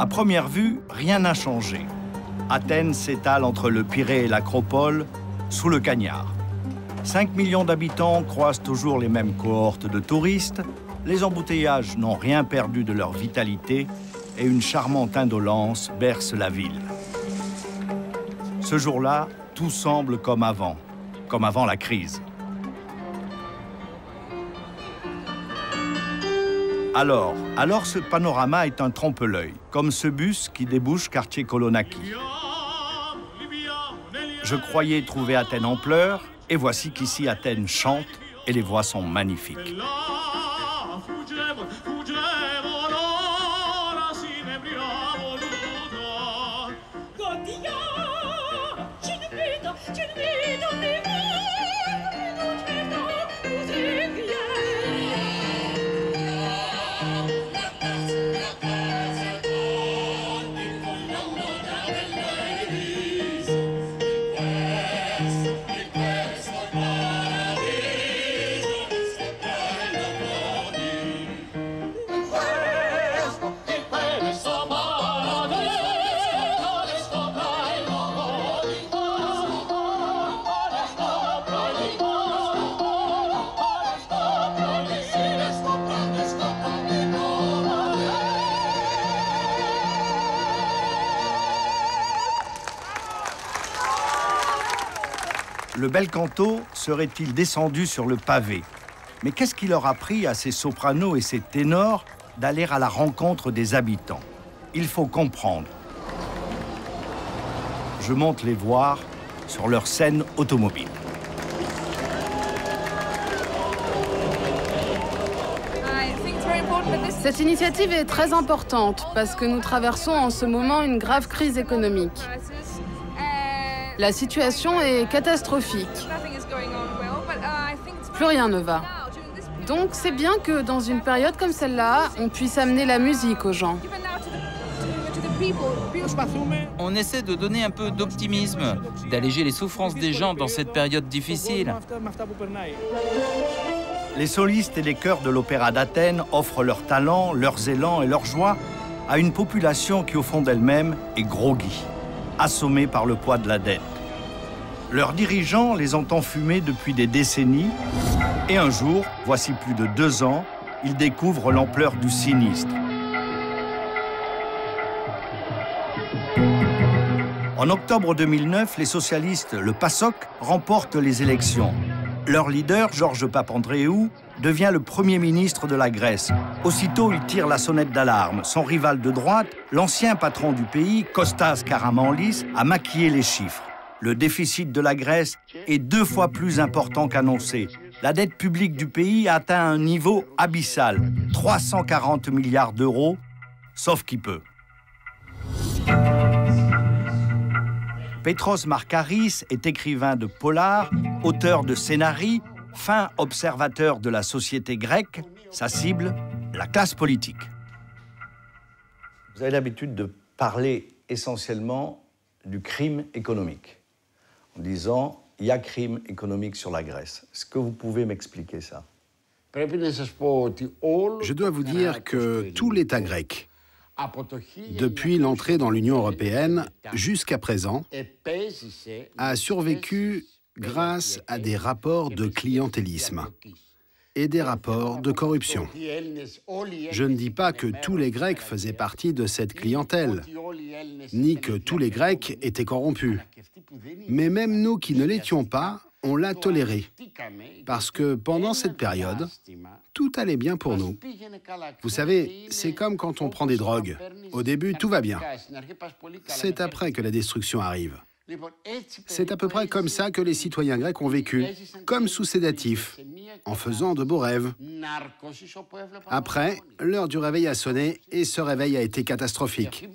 première vue, rien n'a changé. Athènes s'étale entre le Pirée et l'Acropole, sous le cagnard. 5 millions d'habitants croisent toujours les mêmes cohortes de touristes, les embouteillages n'ont rien perdu de leur vitalité et une charmante indolence berce la ville. Ce jour-là, tout semble comme avant la crise. Alors ce panorama est un trompe-l'œil, comme ce bus qui débouche quartier Kolonaki. Je croyais trouver Athènes en pleurs, et voici qu'ici Athènes chante et les voix sont magnifiques. Le bel canto serait-il descendu sur le pavé? Mais qu'est-ce qui leur a pris à ces sopranos et ces ténors d'aller à la rencontre des habitants? Il faut comprendre. Je monte les voir sur leur scène automobile. Cette initiative est très importante parce que nous traversons en ce moment une grave crise économique. La situation est catastrophique. Plus rien ne va. Donc c'est bien que dans une période comme celle-là, on puisse amener la musique aux gens. On essaie de donner un peu d'optimisme, d'alléger les souffrances des gens dans cette période difficile. Les solistes et les chœurs de l'Opéra d'Athènes offrent leur talent, leurs élans et leur joie à une population qui, au fond d'elle-même, est groggy, assommée par le poids de la dette. Leurs dirigeants les ont enfumés depuis des décennies et un jour, voici plus de 2 ans, ils découvrent l'ampleur du sinistre. En octobre 2009, les socialistes, le PASOK, remportent les élections. Leur leader, Georges Papandréou, devient le Premier ministre de la Grèce. Aussitôt, il tire la sonnette d'alarme. Son rival de droite, l'ancien patron du pays, Kostas Karamanlis, a maquillé les chiffres. Le déficit de la Grèce est 2 fois plus important qu'annoncé. La dette publique du pays a atteint un niveau abyssal, 340 milliards d'euros, sauf qui peut. Petros Markaris est écrivain de polar, auteur de scénarii, fin observateur de la société grecque, sa cible, la classe politique. Vous avez l'habitude de parler essentiellement du crime économique, en disant il y a crime économique sur la Grèce. Est-ce que vous pouvez m'expliquer ça? Je dois vous dire que tout l'État grec, depuis l'entrée dans l'Union européenne jusqu'à présent, a survécu grâce à des rapports de clientélisme et des rapports de corruption. Je ne dis pas que tous les Grecs faisaient partie de cette clientèle, ni que tous les Grecs étaient corrompus. Mais même nous qui ne l'étions pas, on l'a toléré, parce que pendant cette période, tout allait bien pour nous. Vous savez, c'est comme quand on prend des drogues. Au début, tout va bien. C'est après que la destruction arrive. C'est à peu près comme ça que les citoyens grecs ont vécu, comme sous sédatifs, en faisant de beaux rêves. Après, l'heure du réveil a sonné et ce réveil a été catastrophique.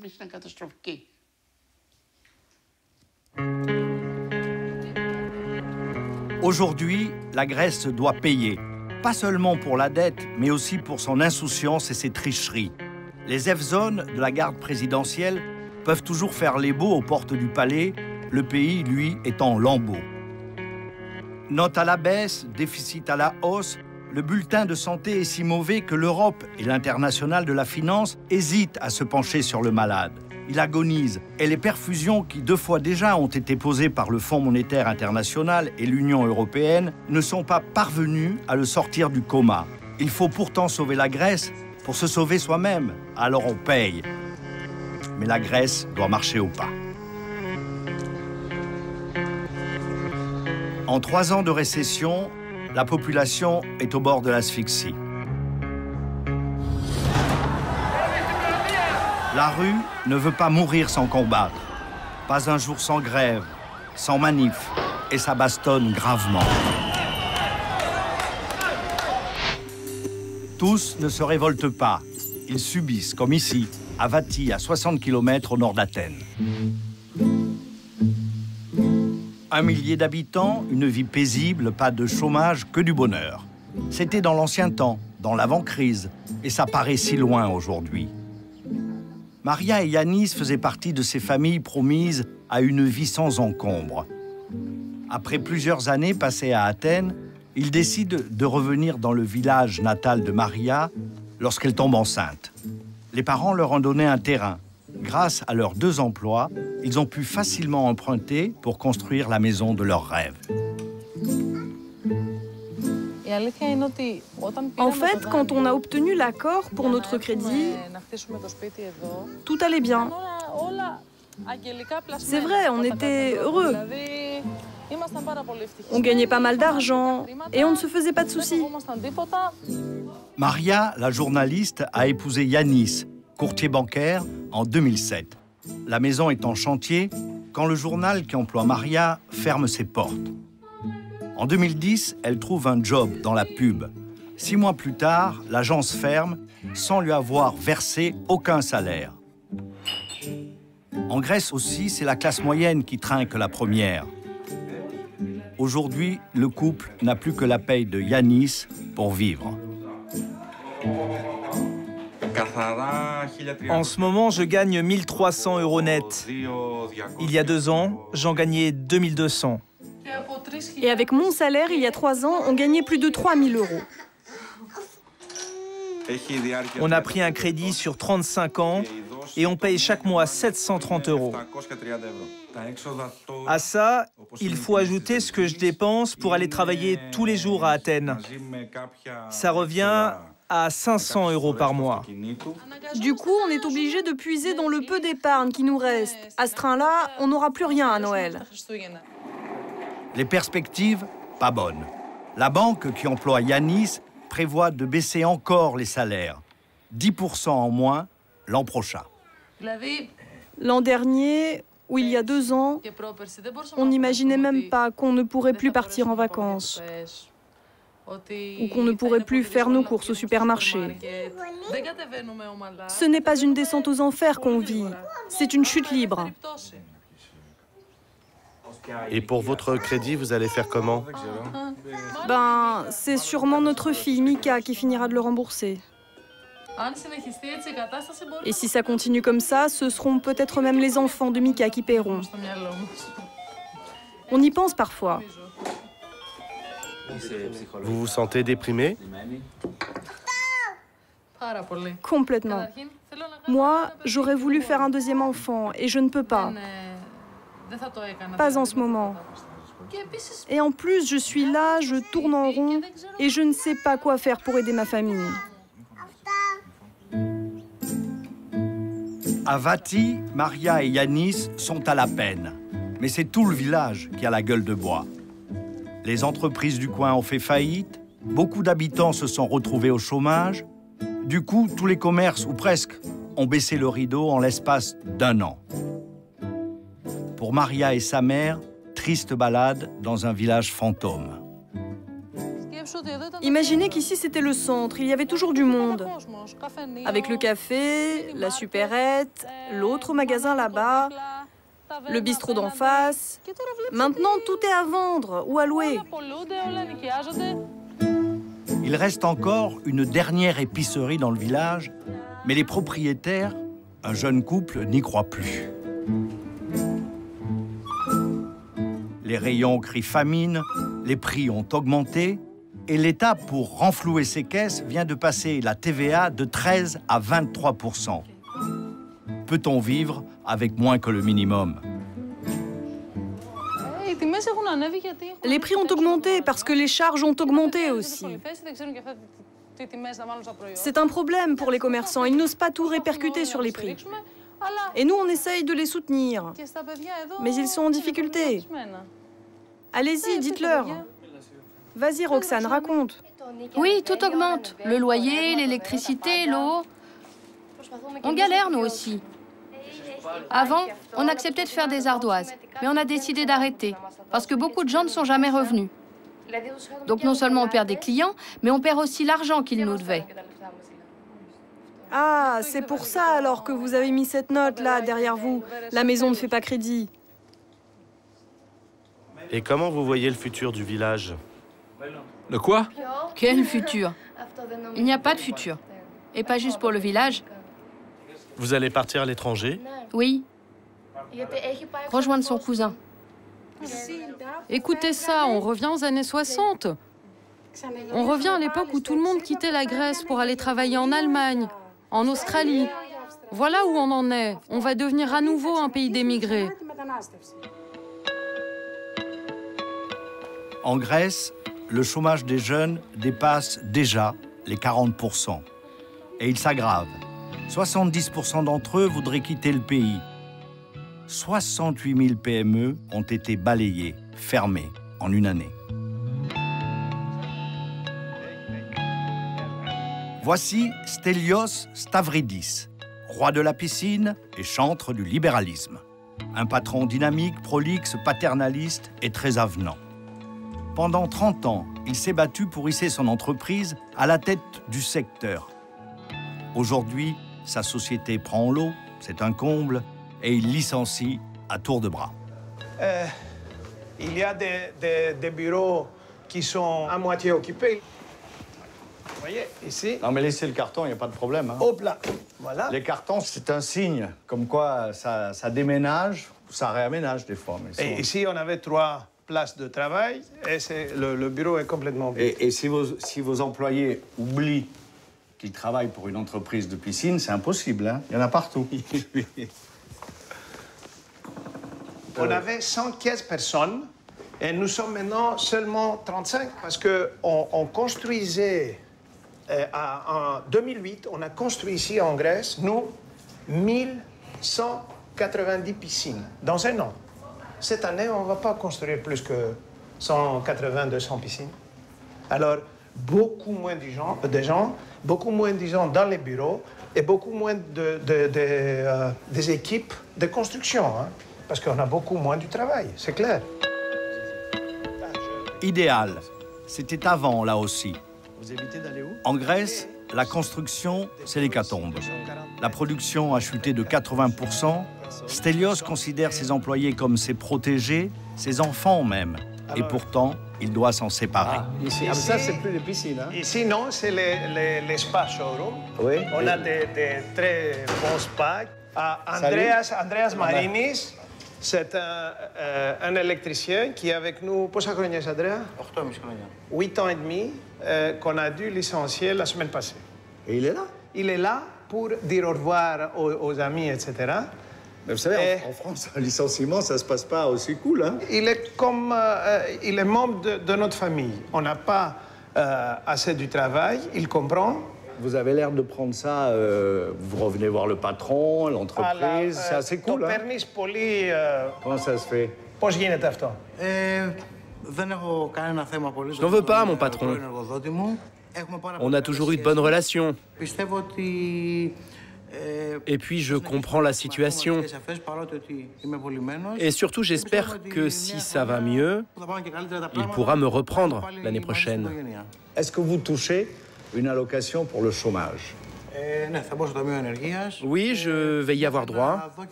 Aujourd'hui, la Grèce doit payer, pas seulement pour la dette, mais aussi pour son insouciance et ses tricheries. Les Evzones de la garde présidentielle peuvent toujours faire les beaux aux portes du palais, le pays, lui, est en lambeaux. Note à la baisse, déficit à la hausse, Le bulletin de santé est si mauvais que l'Europe et l'Internationale de la finance hésitent à se pencher sur le malade. Il agonise et les perfusions qui 2 fois déjà ont été posées par le Fonds monétaire international et l'Union européenne ne sont pas parvenues à le sortir du coma. Il faut pourtant sauver la Grèce pour se sauver soi-même, alors on paye. Mais la Grèce doit marcher au pas. En 3 ans de récession, la population est au bord de l'asphyxie. La rue ne veut pas mourir sans combattre. Pas un jour sans grève, sans manif, et ça bastonne gravement. Tous ne se révoltent pas. Ils subissent, comme ici, à Vati, à 60 km au nord d'Athènes. 1 millier d'habitants, une vie paisible, pas de chômage, que du bonheur. C'était dans l'ancien temps, dans l'avant-crise, et ça paraît si loin aujourd'hui. Maria et Yannis faisaient partie de ces familles promises à une vie sans encombre. Après plusieurs années passées à Athènes, ils décident de revenir dans le village natal de Maria lorsqu'elle tombe enceinte. Les parents leur ont donné un terrain. Grâce à leurs 2 emplois, ils ont pu facilement emprunter pour construire la maison de leurs rêves. En fait, quand on a obtenu l'accord pour notre crédit, tout allait bien. C'est vrai, on était heureux. On gagnait pas mal d'argent et on ne se faisait pas de soucis. Maria, la journaliste, a épousé Yannis, courtier bancaire, en 2007. La maison est en chantier quand le journal qui emploie Maria ferme ses portes. En 2010, elle trouve un job dans la pub. 6 mois plus tard, l'agence ferme sans lui avoir versé aucun salaire. En Grèce aussi, c'est la classe moyenne qui trinque la première. Aujourd'hui, le couple n'a plus que la paye de Yannis pour vivre. En ce moment, je gagne 1 300 € net. Il y a 2 ans, j'en gagnais 2 200. Et avec mon salaire, il y a 3 ans, on gagnait plus de 3 000 €. On a pris un crédit sur 35 ans et on paye chaque mois 730 €. À ça, il faut ajouter ce que je dépense pour aller travailler tous les jours à Athènes. Ça revient à 500 € par mois. Du coup, on est obligé de puiser dans le peu d'épargne qui nous reste. À ce train-là, on n'aura plus rien à Noël. Les perspectives, pas bonnes. La banque qui emploie Yannis prévoit de baisser encore les salaires. 10% en moins l'an prochain. L'an dernier, ou il y a 2 ans, on n'imaginait même pas qu'on ne pourrait plus partir en vacances ou qu'on ne pourrait plus faire nos courses au supermarché. Ce n'est pas une descente aux enfers qu'on vit, c'est une chute libre. Et pour votre crédit, vous allez faire comment? Ben, c'est sûrement notre fille, Mika, qui finira de le rembourser. Et si ça continue comme ça, ce seront peut-être même les enfants de Mika qui paieront. On y pense parfois. Vous vous sentez déprimé? Complètement. Moi, j'aurais voulu faire un 2e enfant et je ne peux pas. Pas en ce moment. Et en plus, je suis là, je tourne en rond et je ne sais pas quoi faire pour aider ma famille. À Vati, Maria et Yannis sont à la peine. Mais c'est tout le village qui a la gueule de bois. Les entreprises du coin ont fait faillite, beaucoup d'habitants se sont retrouvés au chômage. Du coup, tous les commerces, ou presque, ont baissé le rideau en l'espace d'1 an. Pour Maria et sa mère, triste balade dans un village fantôme. Imaginez qu'ici c'était le centre, il y avait toujours du monde. Avec le café, la supérette, l'autre magasin là-bas, le bistrot d'en face. Maintenant, tout est à vendre ou à louer. Il reste encore une dernière épicerie dans le village, mais les propriétaires, un jeune couple, n'y croient plus. Les rayons crient famine, les prix ont augmenté, Et l'État, pour renflouer ses caisses, vient de passer la TVA de 13 à 23%. Peut-on vivre avec moins que le minimum? Les prix ont augmenté parce que les charges ont augmenté aussi. C'est un problème pour les commerçants. Ils n'osent pas tout répercuter sur les prix. Et nous, on essaye de les soutenir. Mais ils sont en difficulté. Allez-y, dites-leur. Vas-y, Roxane, raconte. Oui, tout augmente. Le loyer, l'électricité, l'eau. On galère, nous aussi. Avant, on acceptait de faire des ardoises, mais on a décidé d'arrêter, parce que beaucoup de gens ne sont jamais revenus. Donc non seulement on perd des clients, mais on perd aussi l'argent qu'ils nous devaient. Ah, c'est pour ça alors que vous avez mis cette note-là derrière vous. La maison ne fait pas crédit. Et comment vous voyez le futur du village? Le quoi? Quel futur? Il n'y a pas de futur. Et pas juste pour le village. Vous allez partir à l'étranger? Oui. Rejoindre son cousin. Écoutez ça, on revient aux années 60. On revient à l'époque où tout le monde quittait la Grèce pour aller travailler en Allemagne, en Australie. Voilà où on en est. On va devenir à nouveau un pays d'émigrés. En Grèce, le chômage des jeunes dépasse déjà les 40%. Et il s'aggrave. 70% d'entre eux voudraient quitter le pays. 68 000 PME ont été balayées, fermées en une année. Voici Stelios Stavridis, roi de la piscine et chantre du libéralisme. Un patron dynamique, prolixe, paternaliste et très avenant. Pendant 30 ans, il s'est battu pour hisser son entreprise à la tête du secteur. Aujourd'hui, sa société prend l'eau, c'est un comble, et il licencie à tour de bras. Il y a des bureaux qui sont à moitié occupés. Vous voyez, ici. Non, mais laissez le carton, il n'y a pas de problème. Hein. Hop là, voilà. Les cartons, c'est un signe, comme quoi ça déménage, ou ça réaménage des fois. Mais et ici, on avait 3 places de travail, et le bureau est complètement vide. Et si vos employés oublient qu'ils travaillent pour une entreprise de piscine, c'est impossible, hein. Il y en a partout. On avait 115 personnes, et nous sommes maintenant seulement 35, parce qu'on construisait, en 2008, on a construit ici en Grèce, nous, 1190 piscines, dans un an. Cette année, on ne va pas construire plus que 180-200 piscines. Alors, beaucoup moins de gens, beaucoup moins de gens dans les bureaux et beaucoup moins des équipes de construction, hein, parce qu'on a beaucoup moins du travail, c'est clair. Idéal. C'était avant, là aussi. Vous évitez d'aller où? En Grèce, la construction, c'est l'hécatombe. La production a chuté de 80%. Stelios considère ses employés comme ses protégés, ses enfants même. Et pourtant, il doit s'en séparer. Ici, ça, c'est plus les piscines. Hein? Ici, non, c'est les spas showroom. Oui. On a des très bons spas. Andreas Marinis, c'est un électricien qui est avec nous. Πόσα χρόνια είσαι, Andrea? 8 ans et demi, qu'on a dû licencier la semaine passée. Et il est là? Il est là pour dire au revoir aux amis, etc. Mais vous savez, en France, un licenciement, ça se passe pas aussi cool, hein? Il est comme... il est membre de notre famille. On n'a pas assez du travail, il comprend. Vous avez l'air de prendre ça, vous revenez voir le patron, l'entreprise, c'est assez cool, hein? Comment ça se fait? Πώς γίνεται αυτό? Je n'en veux pas à mon patron. On a toujours eu de bonnes relations. Et puis, je comprends la situation. Et surtout, j'espère que si ça va mieux, il pourra me reprendre l'année prochaine. Est-ce que vous touchez une allocation pour le chômage? Oui, je vais y avoir droit.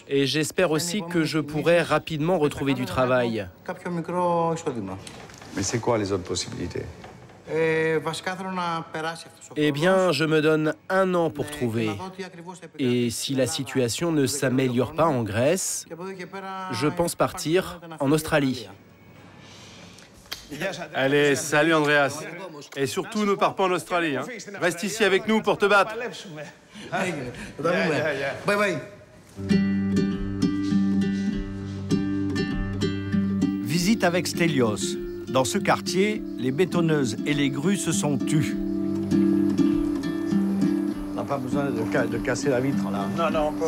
Et j'espère aussi que je pourrai rapidement retrouver du travail. Mais c'est quoi les autres possibilités? Eh bien, je me donne 1 an pour trouver. Et si la situation ne s'améliore pas en Grèce, je pense partir en Australie. Allez, salut Andreas. Et surtout, ne pars pas en Australie. Hein. Reste ici avec nous pour te battre. Bye bye. Visite avec Stelios. Dans ce quartier, les bétonneuses et les grues se sont tues. On n'a pas besoin de casser la vitre, là. Non, non, on peut...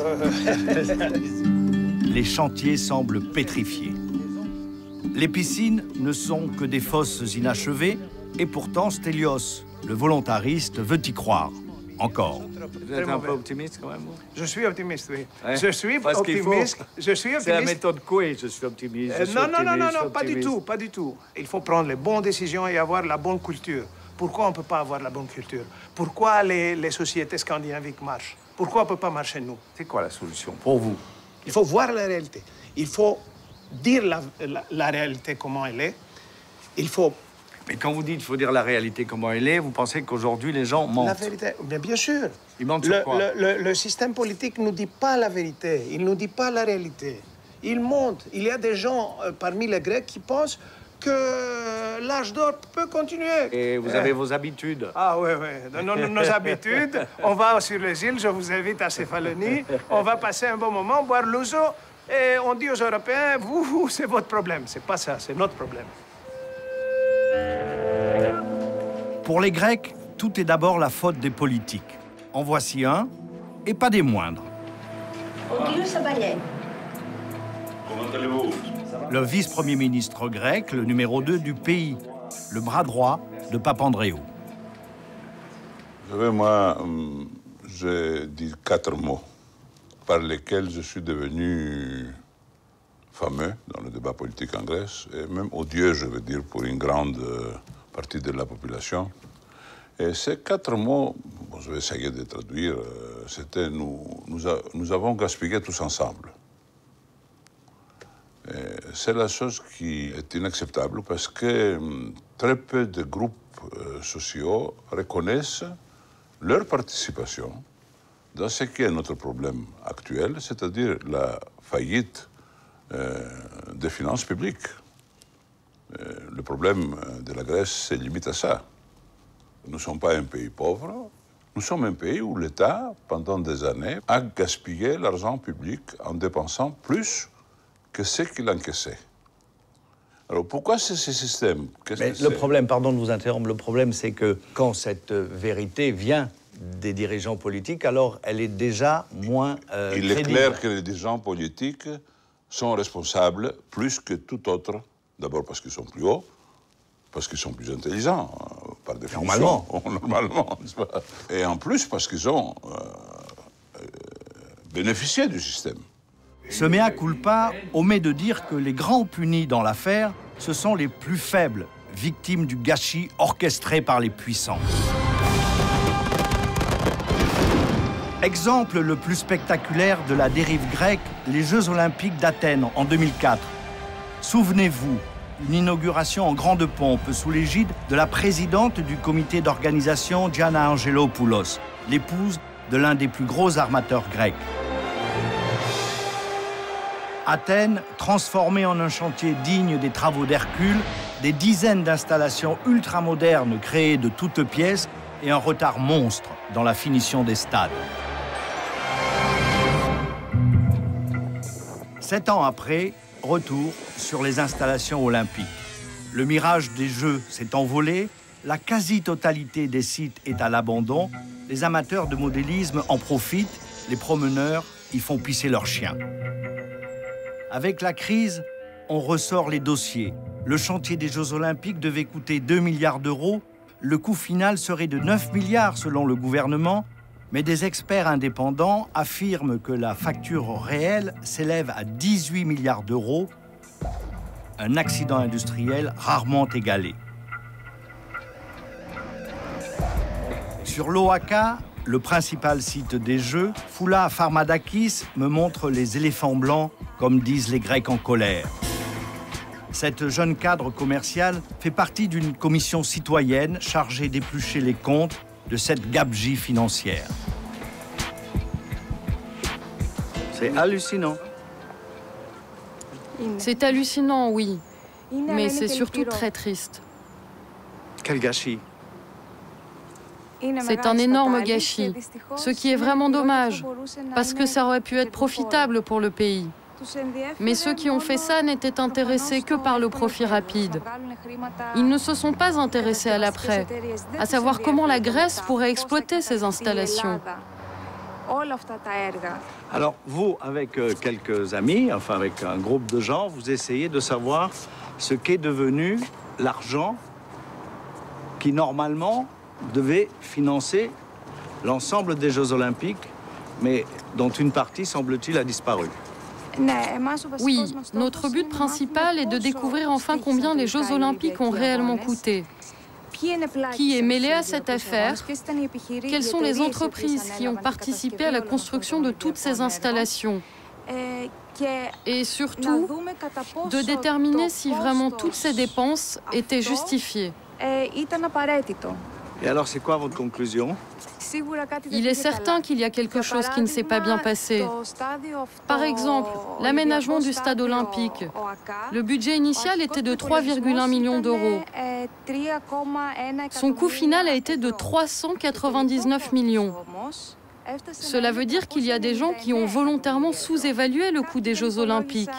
Les chantiers semblent pétrifiés. Les piscines ne sont que des fosses inachevées, et pourtant Stelios, le volontariste, veut y croire. Encore. Vous êtes un peu optimiste quand même? Je suis optimiste, oui. Ouais. Je suis optimiste. C'est la méthode Coué, je suis optimiste. Non, pas du tout, pas du tout. Il faut prendre les bonnes décisions et avoir la bonne culture. Pourquoi on ne peut pas avoir la bonne culture? Pourquoi les sociétés scandinaviques marchent? Pourquoi on ne peut pas marcher nous? C'est quoi la solution pour vous? Il faut voir la réalité. Il faut dire la réalité comment elle est. Il faut... Mais quand vous dites qu'il faut dire la réalité comment elle est, vous pensez qu'aujourd'hui les gens mentent? La vérité, bien sûr. Ils mentent sur quoi? Le système politique ne nous dit pas la vérité. Il ne nous dit pas la réalité. Il monte. Il y a des gens parmi les Grecs qui pensent que l'âge d'or peut continuer. Et vous avez vos habitudes? Ah oui, oui. Nos habitudes. On va sur les îles, je vous invite à Céphalonie. On va passer un bon moment, boire l'ouzo. Et on dit aux Européens, vous, c'est votre problème. C'est pas ça, c'est notre problème. Pour les Grecs, tout est d'abord la faute des politiques. En voici un, et pas des moindres. Le vice-premier ministre grec, le numéro 2 du pays, le bras droit de Papandréou. Vous savez, moi, j'ai dit 4 mots par lesquels je suis devenu fameux dans le débat politique en Grèce, et même odieux, je veux dire, pour une grande partie de la population. Et ces 4 mots, bon, je vais essayer de traduire, c'était nous avons gaspillé tous ensemble. C'est la chose qui est inacceptable parce que très peu de groupes sociaux reconnaissent leur participation dans ce qui est notre problème actuel, c'est-à-dire la faillite des finances publiques. Le problème de la Grèce se limite à ça. Nous ne sommes pas un pays pauvre, nous sommes un pays où l'État, pendant des années, a gaspillé l'argent public en dépensant plus que ce qu'il encaissait. Alors pourquoi c'est ce système? Le problème, pardon de vous interrompre, le problème c'est que quand cette vérité vient des dirigeants politiques, alors elle est déjà moins Il est clair que les dirigeants politiques sont responsables plus que tout autre, d'abord parce qu'ils sont plus hauts, parce qu'ils sont plus intelligents, par définition. Normalement, n'est-ce pas? Et en plus parce qu'ils ont bénéficié du système. Ce mea culpa omet de dire que les grands punis dans l'affaire, ce sont les plus faibles, victimes du gâchis orchestré par les puissants. Exemple le plus spectaculaire de la dérive grecque, les Jeux Olympiques d'Athènes en 2004. Souvenez-vous, une inauguration en grande pompe sous l'égide de la présidente du comité d'organisation Gianna Angelopoulos, l'épouse de l'un des plus gros armateurs grecs. Athènes, transformée en un chantier digne des travaux d'Hercule, des dizaines d'installations ultramodernes créées de toutes pièces et un retard monstre dans la finition des stades. 7 ans après, retour sur les installations olympiques. Le mirage des Jeux s'est envolé, la quasi-totalité des sites est à l'abandon, les amateurs de modélisme en profitent, les promeneurs y font pisser leurs chiens. Avec la crise, on ressort les dossiers. Le chantier des Jeux Olympiques devait coûter 2 milliards d'euros. Le coût final serait de 9 milliards selon le gouvernement. Mais des experts indépendants affirment que la facture réelle s'élève à 18 milliards d'euros. Un accident industriel rarement égalé. Sur l'Oaka, le principal site des Jeux, Foula Pharmadakis me montre les éléphants blancs, comme disent les Grecs en colère. Cette jeune cadre commerciale fait partie d'une commission citoyenne chargée d'éplucher les comptes de cette gabegie financière. C'est hallucinant. C'est hallucinant, oui. Mais c'est surtout très triste. Quel gâchis. C'est un énorme gâchis, ce qui est vraiment dommage, parce que ça aurait pu être profitable pour le pays. Mais ceux qui ont fait ça n'étaient intéressés que par le profit rapide. Ils ne se sont pas intéressés à l'après, à savoir comment la Grèce pourrait exploiter ces installations. Alors vous, avec quelques amis, enfin avec un groupe de gens, vous essayez de savoir ce qu'est devenu l'argent qui normalement devait financer l'ensemble des Jeux Olympiques, mais dont une partie, semble-t-il, a disparu. Oui, notre but principal est de découvrir enfin combien les Jeux Olympiques ont réellement coûté. Qui est mêlé à cette affaire? Quelles sont les entreprises qui ont participé à la construction de toutes ces installations? Et surtout, de déterminer si vraiment toutes ces dépenses étaient justifiées. Et alors, c'est quoi votre conclusion? Il est certain qu'il y a quelque chose qui ne s'est pas bien passé. Par exemple, l'aménagement du stade olympique. Le budget initial était de 3,1 millions d'euros. Son coût final a été de 399 millions. Cela veut dire qu'il y a des gens qui ont volontairement sous-évalué le coût des Jeux olympiques.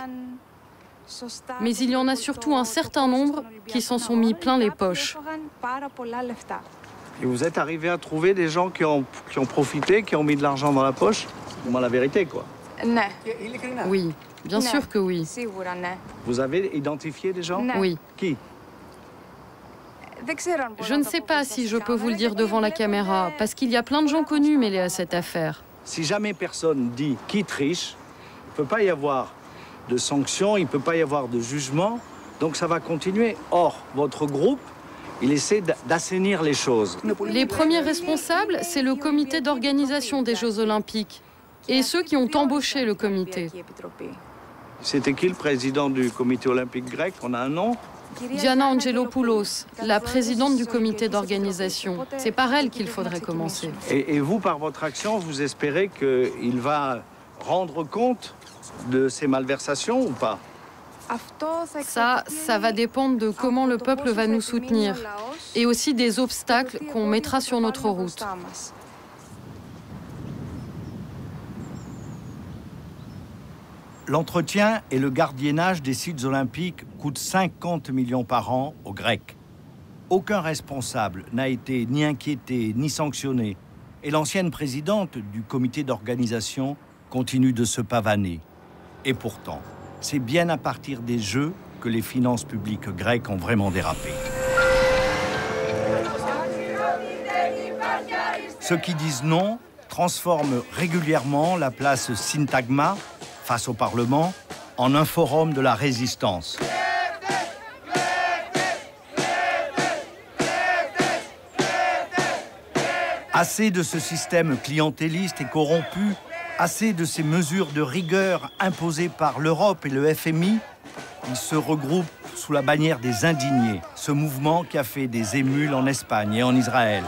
Mais il y en a surtout un certain nombre qui s'en sont mis plein les poches. Et vous êtes arrivé à trouver des gens qui ont profité, qui ont mis de l'argent dans la poche? Dis-moi la vérité, quoi. Oui, bien sûr que oui. Vous avez identifié des gens? Oui. Qui? Je ne sais pas si je peux vous le dire devant la caméra, parce qu'il y a plein de gens connus mêlés à cette affaire. Si jamais personne dit qui triche, il ne peut pas y avoir de sanctions, il ne peut pas y avoir de jugement, donc ça va continuer. Or, votre groupe, il essaie d'assainir les choses. Les premiers responsables, c'est le comité d'organisation des Jeux Olympiques et ceux qui ont embauché le comité. C'était qui le président du comité olympique grec? On a un nom? Diana Angelopoulos, la présidente du comité d'organisation. C'est par elle qu'il faudrait commencer. Et vous, par votre action, vous espérez qu'il va rendre compte de ces malversations ou pas? Ça va dépendre de comment le peuple va nous soutenir et aussi des obstacles qu'on mettra sur notre route. L'entretien et le gardiennage des sites olympiques coûtent 50 millions par an aux Grecs. Aucun responsable n'a été ni inquiété ni sanctionné et l'ancienne présidente du comité d'organisation continue de se pavaner. Et pourtant, c'est bien à partir des Jeux que les finances publiques grecques ont vraiment dérapé. Ceux qui disent non transforment régulièrement la place Syntagma, face au Parlement, en un forum de la résistance. Assez de ce système clientéliste et corrompu, assez de ces mesures de rigueur imposées par l'Europe et le FMI, ils se regroupent sous la bannière des indignés, ce mouvement qui a fait des émules en Espagne et en Israël.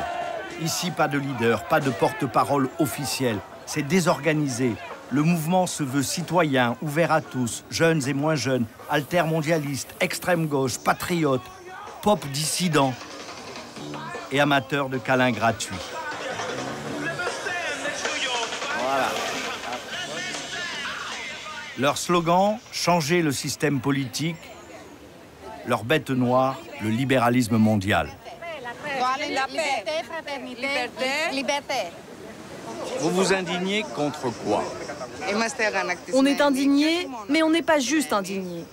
Ici, pas de leader, pas de porte-parole officiel, c'est désorganisé. Le mouvement se veut citoyen, ouvert à tous, jeunes et moins jeunes, altermondialistes, extrême-gauche, patriotes, pop dissidents et amateurs de câlins gratuits. Leur slogan, changer le système politique. Leur bête noire, le libéralisme mondial. Vous vous indignez contre quoi? On est indigné, mais on n'est pas juste indigné.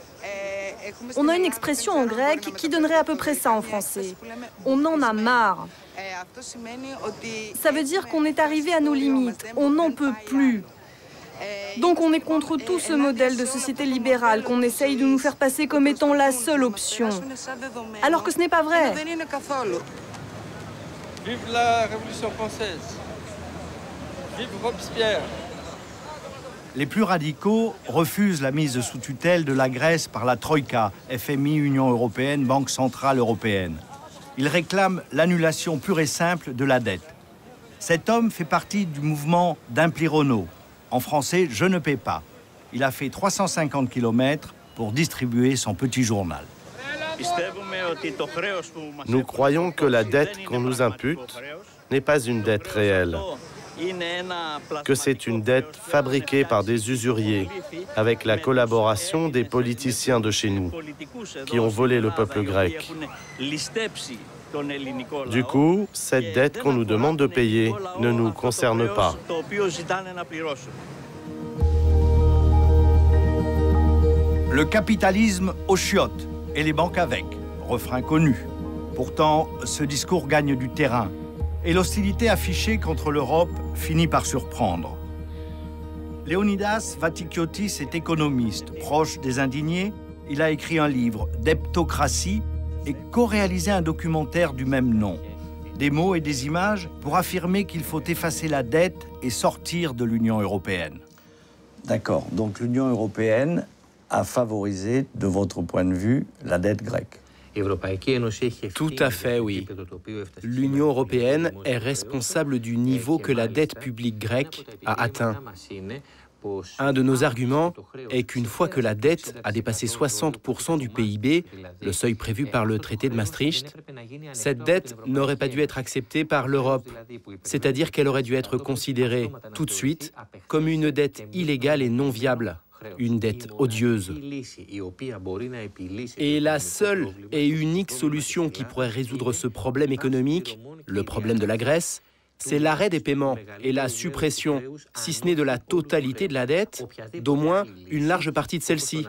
On a une expression en grec qui donnerait à peu près ça en français. On en a marre. Ça veut dire qu'on est arrivé à nos limites. On n'en peut plus. Donc on est contre tout ce modèle de société libérale qu'on essaye de nous faire passer comme étant la seule option. Alors que ce n'est pas vrai. Vive la Révolution française. Vive Robespierre. Les plus radicaux refusent la mise sous tutelle de la Grèce par la Troïka, FMI, Union européenne, Banque centrale européenne. Ils réclament l'annulation pure et simple de la dette. Cet homme fait partie du mouvement d'Implirono. En français, je ne paie pas. Il a fait 350 km pour distribuer son petit journal. Nous croyons que la dette qu'on nous impute n'est pas une dette réelle, que c'est une dette fabriquée par des usuriers avec la collaboration des politiciens de chez nous qui ont volé le peuple grec. Du coup, cette dette qu'on nous demande de payer ne nous concerne pas. Le capitalisme aux chiottes et les banques avec, refrain connu. Pourtant, ce discours gagne du terrain et l'hostilité affichée contre l'Europe finit par surprendre. Léonidas Vatikiotis est économiste, proche des indignés. Il a écrit un livre, Debtocratie, et co-réalisé un documentaire du même nom. Des mots et des images pour affirmer qu'il faut effacer la dette et sortir de l'Union européenne. D'accord, donc l'Union européenne a favorisé, de votre point de vue, la dette grecque. Tout à fait, oui. L'Union européenne est responsable du niveau que la dette publique grecque a atteint. Un de nos arguments est qu'une fois que la dette a dépassé 60% du PIB, le seuil prévu par le traité de Maastricht, cette dette n'aurait pas dû être acceptée par l'Europe, c'est-à-dire qu'elle aurait dû être considérée tout de suite comme une dette illégale et non viable. Une dette odieuse. Et la seule et unique solution qui pourrait résoudre ce problème économique, le problème de la Grèce, c'est l'arrêt des paiements et la suppression, si ce n'est de la totalité de la dette, d'au moins une large partie de celle-ci.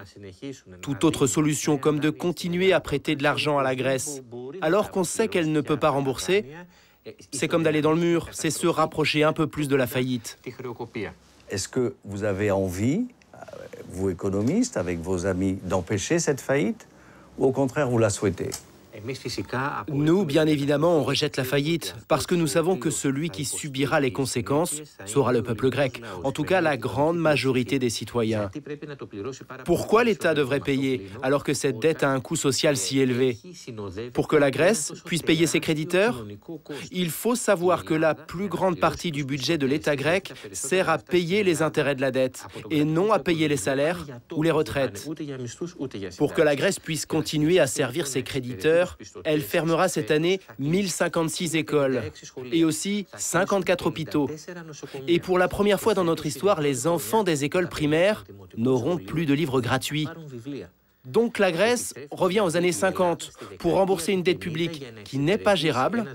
Toute autre solution, comme de continuer à prêter de l'argent à la Grèce, alors qu'on sait qu'elle ne peut pas rembourser, c'est comme d'aller dans le mur, c'est se rapprocher un peu plus de la faillite. Est-ce que vous avez envie, vous économistes, avec vos amis, d'empêcher cette faillite, ou au contraire, vous la souhaitez? Nous, bien évidemment, on rejette la faillite, parce que nous savons que celui qui subira les conséquences sera le peuple grec, en tout cas la grande majorité des citoyens. Pourquoi l'État devrait payer, alors que cette dette a un coût social si élevé? Pour que la Grèce puisse payer ses créditeurs? Il faut savoir que la plus grande partie du budget de l'État grec sert à payer les intérêts de la dette, et non à payer les salaires ou les retraites. Pour que la Grèce puisse continuer à servir ses créditeurs, elle fermera cette année 1056 écoles et aussi 54 hôpitaux. Et pour la première fois dans notre histoire, les enfants des écoles primaires n'auront plus de livres gratuits. Donc la Grèce revient aux années 50 pour rembourser une dette publique qui n'est pas gérable.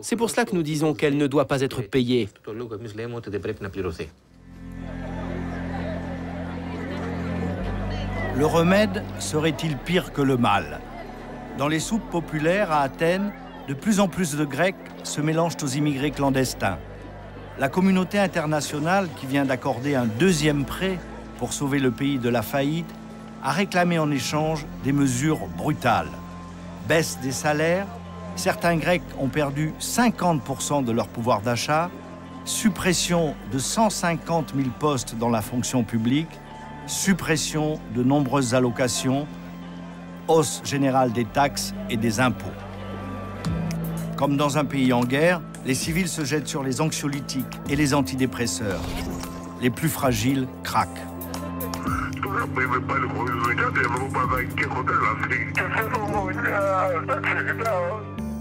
C'est pour cela que nous disons qu'elle ne doit pas être payée. Le remède serait-il pire que le mal? Dans les soupes populaires à Athènes, de plus en plus de Grecs se mélangent aux immigrés clandestins. La communauté internationale, qui vient d'accorder un deuxième prêt pour sauver le pays de la faillite, a réclamé en échange des mesures brutales. Baisse des salaires, certains Grecs ont perdu 50% de leur pouvoir d'achat, suppression de 150 000 postes dans la fonction publique, suppression de nombreuses allocations, hausse générale des taxes et des impôts. Comme dans un pays en guerre, les civils se jettent sur les anxiolytiques et les antidépresseurs. Les plus fragiles craquent.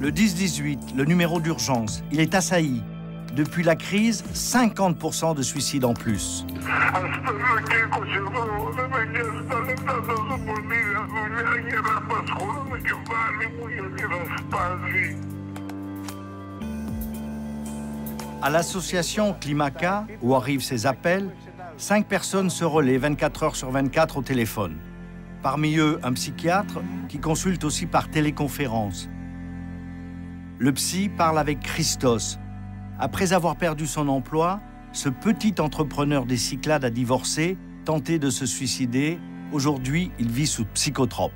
Le 10-18, le numéro d'urgence, il est assailli. Depuis la crise, 50% de suicides en plus. À l'association Climaka, où arrivent ces appels, 5 personnes se relaient 24 heures sur 24 au téléphone. Parmi eux, un psychiatre qui consulte aussi par téléconférence. Le psy parle avec Christos. Après avoir perdu son emploi, ce petit entrepreneur des Cyclades a divorcé, tenté de se suicider. Aujourd'hui, il vit sous psychotrope.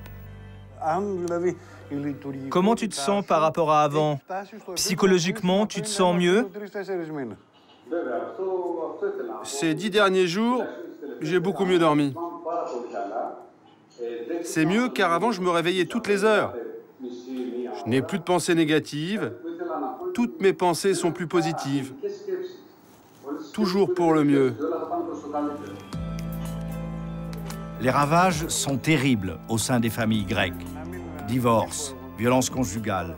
Comment tu te sens par rapport à avant? Psychologiquement, tu te sens mieux? Ces 10 derniers jours, j'ai beaucoup mieux dormi. C'est mieux car avant, je me réveillais toutes les heures. Je n'ai plus de pensées négatives. Toutes mes pensées sont plus positives. Toujours pour le mieux. Les ravages sont terribles au sein des familles grecques. Divorce, violence conjugale,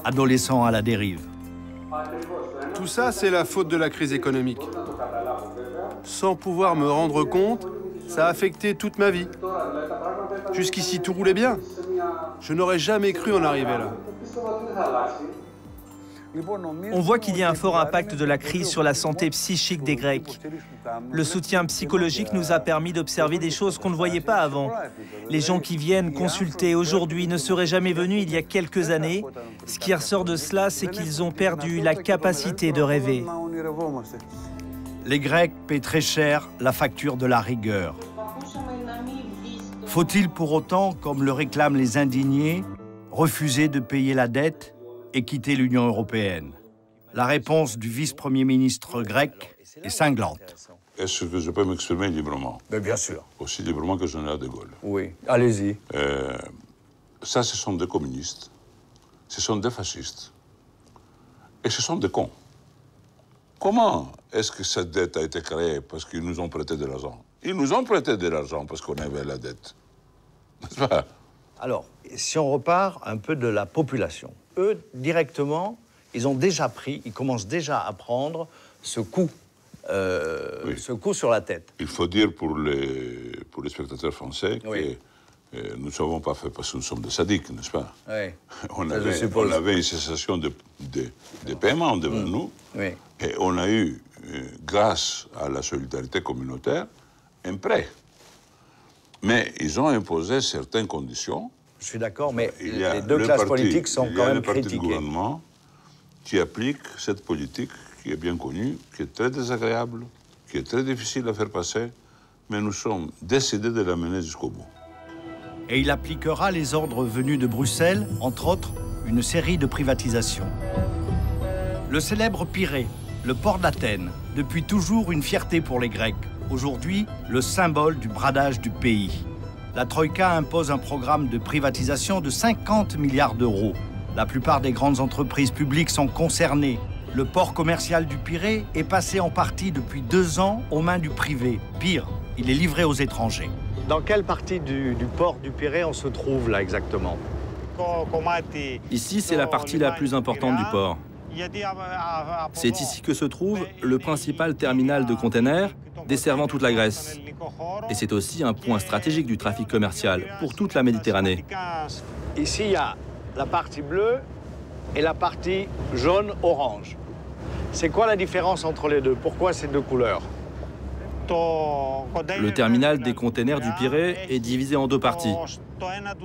adolescents à la dérive. Tout ça, c'est la faute de la crise économique. Sans pouvoir me rendre compte, ça a affecté toute ma vie. Jusqu'ici, tout roulait bien. Je n'aurais jamais cru en arriver là. On voit qu'il y a un fort impact de la crise sur la santé psychique des Grecs. Le soutien psychologique nous a permis d'observer des choses qu'on ne voyait pas avant. Les gens qui viennent consulter aujourd'hui ne seraient jamais venus il y a quelques années. Ce qui ressort de cela, c'est qu'ils ont perdu la capacité de rêver. Les Grecs paient très cher la facture de la rigueur. Faut-il pour autant, comme le réclament les indignés, refuser de payer la dette et quitter l'Union européenne? La réponse du vice-premier ministre grec est cinglante. Est-ce que je peux m'exprimer librement? Mais bien sûr. Aussi librement que le général de Gaulle. Oui, allez-y. Ça, ce sont des communistes, ce sont des fascistes, et ce sont des cons. Comment est-ce que cette dette a été créée parce qu'ils nous ont prêté de l'argent? Ils nous ont prêté de l'argent parce qu'on avait la dette. N'est-ce pas? Alors, si on repart un peu de la population, eux, directement, ils commencent déjà à prendre ce coup, ce coup sur la tête. Il faut dire pour les spectateurs français que nous ne savons pas fait parce que nous sommes des sadiques, n'est-ce pas? Oui. On avait une cessation de paiement devant nous. Oui. Et on a eu, grâce à la solidarité communautaire, un prêt. Mais ils ont imposé certaines conditions. Je suis d'accord, mais les deux classes politiques sont quand même critiquées. Il y a le parti du gouvernement qui applique cette politique qui est bien connue, qui est très désagréable, qui est très difficile à faire passer, mais nous sommes décidés de la mener jusqu'au bout. Et il appliquera les ordres venus de Bruxelles, entre autres, une série de privatisations. Le célèbre Pirée, le port d'Athènes, depuis toujours une fierté pour les Grecs. Aujourd'hui, le symbole du bradage du pays. La Troïka impose un programme de privatisation de 50 milliards d'euros. La plupart des grandes entreprises publiques sont concernées. Le port commercial du Pirée est passé en partie depuis 2 ans aux mains du privé. Pire, il est livré aux étrangers. Dans quelle partie du port du Pirée on se trouve là exactement? Ici, c'est la partie la plus importante du port. C'est ici que se trouve le principal terminal de containers desservant toute la Grèce. Et c'est aussi un point stratégique du trafic commercial pour toute la Méditerranée. Ici, il y a la partie bleue et la partie jaune-orange. C'est quoi la différence entre les deux? Pourquoi ces deux couleurs? Le terminal des containers du Pirée est divisé en 2 parties.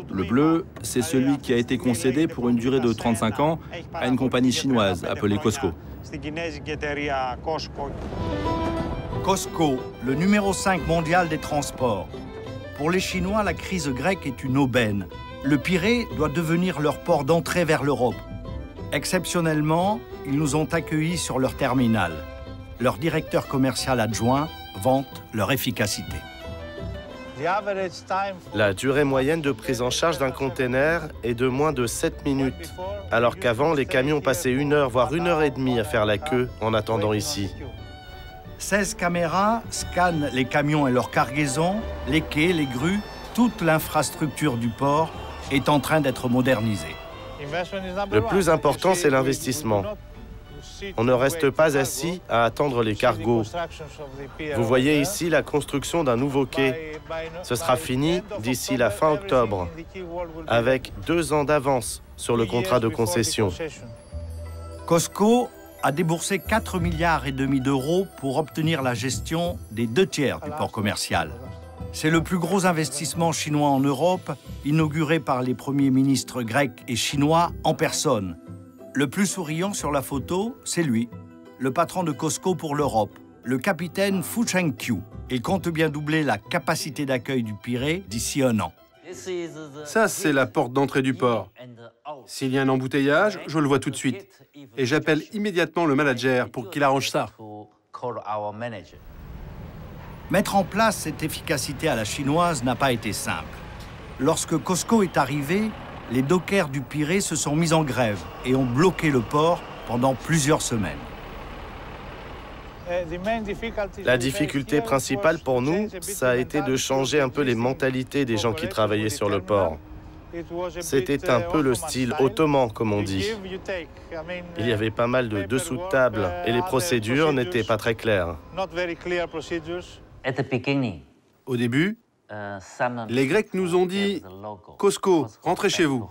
Le bleu, c'est celui qui a été concédé pour une durée de 35 ans à une compagnie chinoise appelée COSCO. COSCO, le numéro 5 mondial des transports. Pour les Chinois, la crise grecque est une aubaine. Le Pirée doit devenir leur port d'entrée vers l'Europe. Exceptionnellement, ils nous ont accueillis sur leur terminal. Leur directeur commercial adjoint vante leur efficacité. La durée moyenne de prise en charge d'un container est de moins de 7 minutes, alors qu'avant, les camions passaient 1 heure, voire 1 heure et demie à faire la queue en attendant ici. 16 caméras scannent les camions et leurs cargaisons, les quais, les grues, toute l'infrastructure du port est en train d'être modernisée. Le plus important, c'est l'investissement. On ne reste pas assis à attendre les cargos. Vous voyez ici la construction d'un nouveau quai. Ce sera fini d'ici la fin octobre, avec 2 ans d'avance sur le contrat de concession. COSCO a déboursé 4,5 milliards d'euros pour obtenir la gestion des 2 tiers du port commercial. C'est le plus gros investissement chinois en Europe, inauguré par les premiers ministres grecs et chinois en personne. Le plus souriant sur la photo, c'est lui, le patron de COSCO pour l'Europe, le capitaine Fu Chengqiu. Il compte bien doubler la capacité d'accueil du Pirée d'ici 1 an. Ça, c'est la porte d'entrée du port. S'il y a un embouteillage, je le vois tout de suite. Et j'appelle immédiatement le manager pour qu'il arrange ça. Mettre en place cette efficacité à la chinoise n'a pas été simple. Lorsque COSCO est arrivé, les dockers du Pirée se sont mis en grève et ont bloqué le port pendant plusieurs semaines. La difficulté principale pour nous, ça a été de changer un peu les mentalités des gens qui travaillaient sur le port. C'était un peu le style ottoman, comme on dit. Il y avait pas mal de dessous de table et les procédures n'étaient pas très claires. Au début, les Grecs nous ont dit « Cosco, rentrez chez vous ».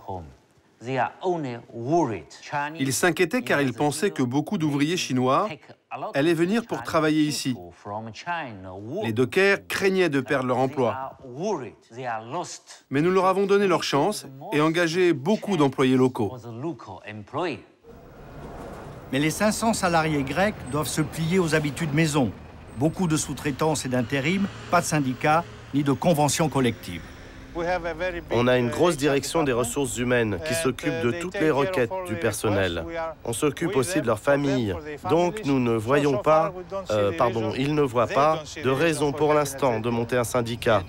Ils s'inquiétaient car ils pensaient que beaucoup d'ouvriers chinois allaient venir pour travailler ici. Les dockers craignaient de perdre leur emploi. Mais nous leur avons donné leur chance et engagé beaucoup d'employés locaux. Mais les 500 salariés grecs doivent se plier aux habitudes maison. Beaucoup de sous-traitance et d'intérim, pas de syndicats ni de conventions collectives. On a une grosse direction des ressources humaines qui s'occupe de toutes les requêtes du personnel. On s'occupe aussi de leur famille. Donc nous ne voyons pas, ils ne voient pas de raison pour l'instant de monter un syndicat.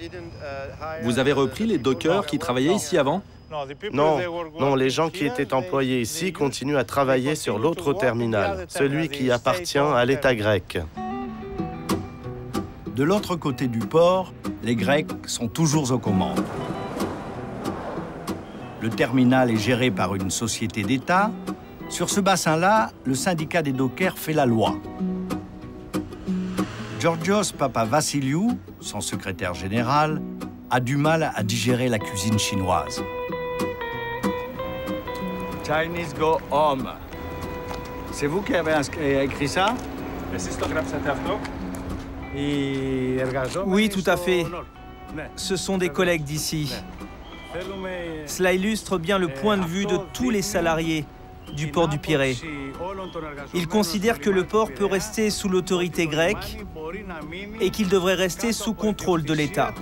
Vous avez repris les dockers qui travaillaient ici avant? Non, les gens qui étaient employés ici continuent à travailler sur l'autre terminal, celui qui appartient à l'État grec. De l'autre côté du port, les Grecs sont toujours aux commandes. Le terminal est géré par une société d'État. Sur ce bassin-là, le syndicat des dockers fait la loi. Georgios Papavassiliou, son secrétaire général, a du mal à digérer la cuisine chinoise. Chinese go home. C'est vous qui avez écrit ça? Oui, tout à fait. Ce sont des collègues d'ici. Cela illustre bien le point de vue de tous les salariés du port du Pirée. Ils considèrent que le port peut rester sous l'autorité grecque et qu'il devrait rester sous contrôle de l'État.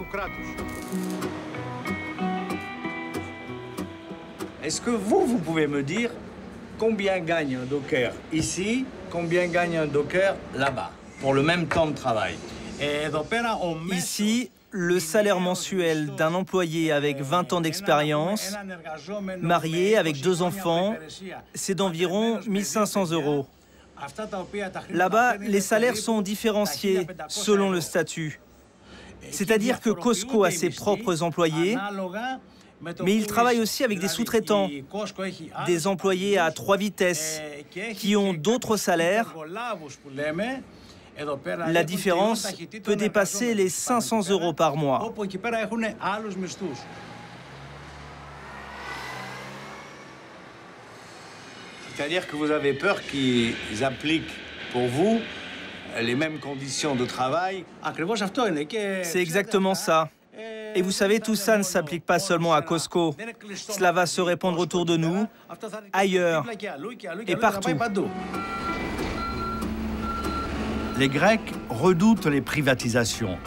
Est-ce que vous pouvez me dire combien gagne un docker ici, combien gagne un docker là-bas, pour le même temps de travail? Ici, le salaire mensuel d'un employé avec 20 ans d'expérience, marié avec 2 enfants, c'est d'environ 1 500 €. Là-bas, les salaires sont différenciés selon le statut. C'est-à-dire que Cosco a ses propres employés, mais il travaille aussi avec des sous-traitants, des employés à 3 vitesses, qui ont d'autres salaires. La différence peut dépasser les 500 € par mois. C'est-à-dire que vous avez peur qu'ils appliquent pour vous les mêmes conditions de travail? C'est exactement ça. Et vous savez, tout ça ne s'applique pas seulement à Cosco. Cela va se répandre autour de nous, ailleurs et partout. Les Grecs redoutent les privatisations.